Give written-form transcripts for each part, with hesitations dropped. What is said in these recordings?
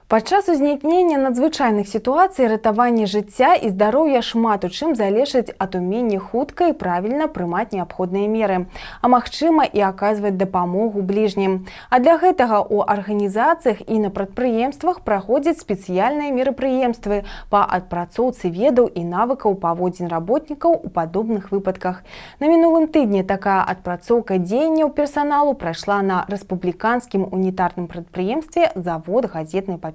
Падчас узнікнення надзвычайных сітуацый ратаванне жыцця і здароўя шмат у чым залежыць ад умення хутка і правільна прымаць неабходныя меры, а магчыма і аказваць дапамогу бліжнім. А для гэтага ў арганізацыях і на прадпрыемствах праходзяць спецыяльныя мерапрыемствы па адпрацоўцы ведаў і навыкаў паводзін работнікаў у падобных выпадках. На мінулым тыдні такая адпрацоўка дзеянняў персаналу прайшла на рэспубліканскім унітарным прадпрыемстве «Завод газетнай паперы».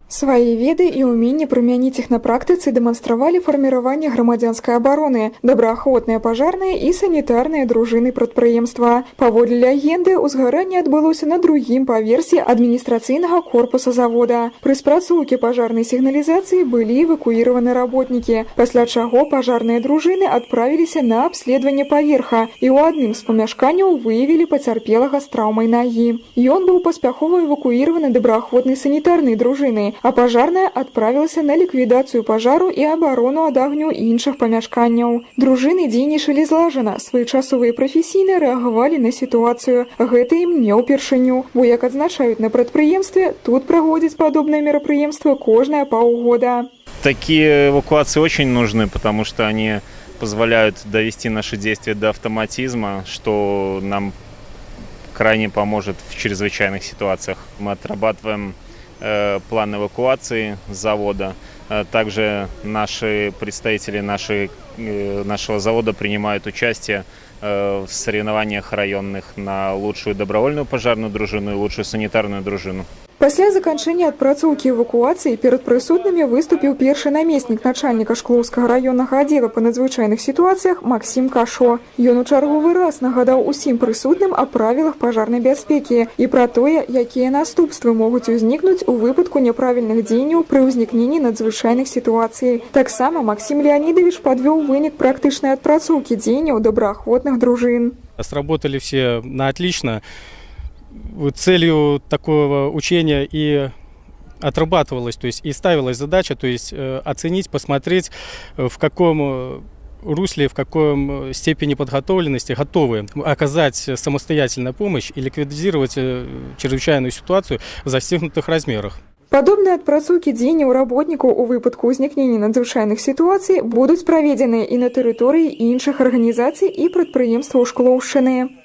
Свои веды и умение применить их на практике демонстрировали формирование громадянской обороны, добраахвотные пожарные и санитарные дружины предприемства. Паводле легенды, узгарание отбылось на другим по версии административного корпуса завода. При спрацоўке пожарной сигнализации были эвакуированы работники, после чего пожарные дружины отправились на обследование поверха и у одним из помешканий выявили потерпелого с травмой ноги. И он был поспяхово эвакуирован добраахвотной санитарной дружины, а пожарная отправилась на ликвидацию пожару и оборону ад агню іншых памяшканняў. Дружины дзейнічалі злажана, своечасова і прафесійна рэагавалі на ситуацию. Гэта ім не ўпершыню, бо, як адзначаюць на прадпрыемстве, тут проводят подобные мероприемства кожныя паўгода. Такие эвакуации очень нужны, потому что они позволяют довести наши действия до автоматизма, что нам крайне поможет в чрезвычайных ситуациях. Мы отрабатываем план эвакуации завода. Также наши представители нашего завода принимают участие в соревнованиях районных на лучшую добровольную пожарную дружину и лучшую санитарную дружину. Пасля заканчэння адпрацоўкі эвакуацыі перад прысутнымі выступіў першы намеснік начальніка Шклоўскага раённага аддзела па надзвычайных сітуацыях Максім Кашо. Ён у чарговы раз нагадаў усім прысутным о правілах пажарнай бяспекі і пра тое, якія наступствы могуць узнікнуць у выпадку няправільных дзеянняў пры ўзнікненні надзвычайных сітуацый. Таксама Максим Леонидович подвёў вынік практычнай адпрацоўкі дзеянняў добраахвотных дружин. Сработали все на отлично. Целью такого учения и отрабатывалась, то есть и ставилась задача, то есть оценить, посмотреть, в каком русле, в каком степени подготовленности готовы оказать самостоятельную помощь и ликвидировать чрезвычайную ситуацию в достигнутых размерах. Падобныя адпрацоўкі дзеянняў работнікаў у выпадку ўзнікнення надзвычайных сітуацый будуць праведзеныя і на тэрыторыі іншых арганізацый і прадпрыемстваў Шклоўшчыны.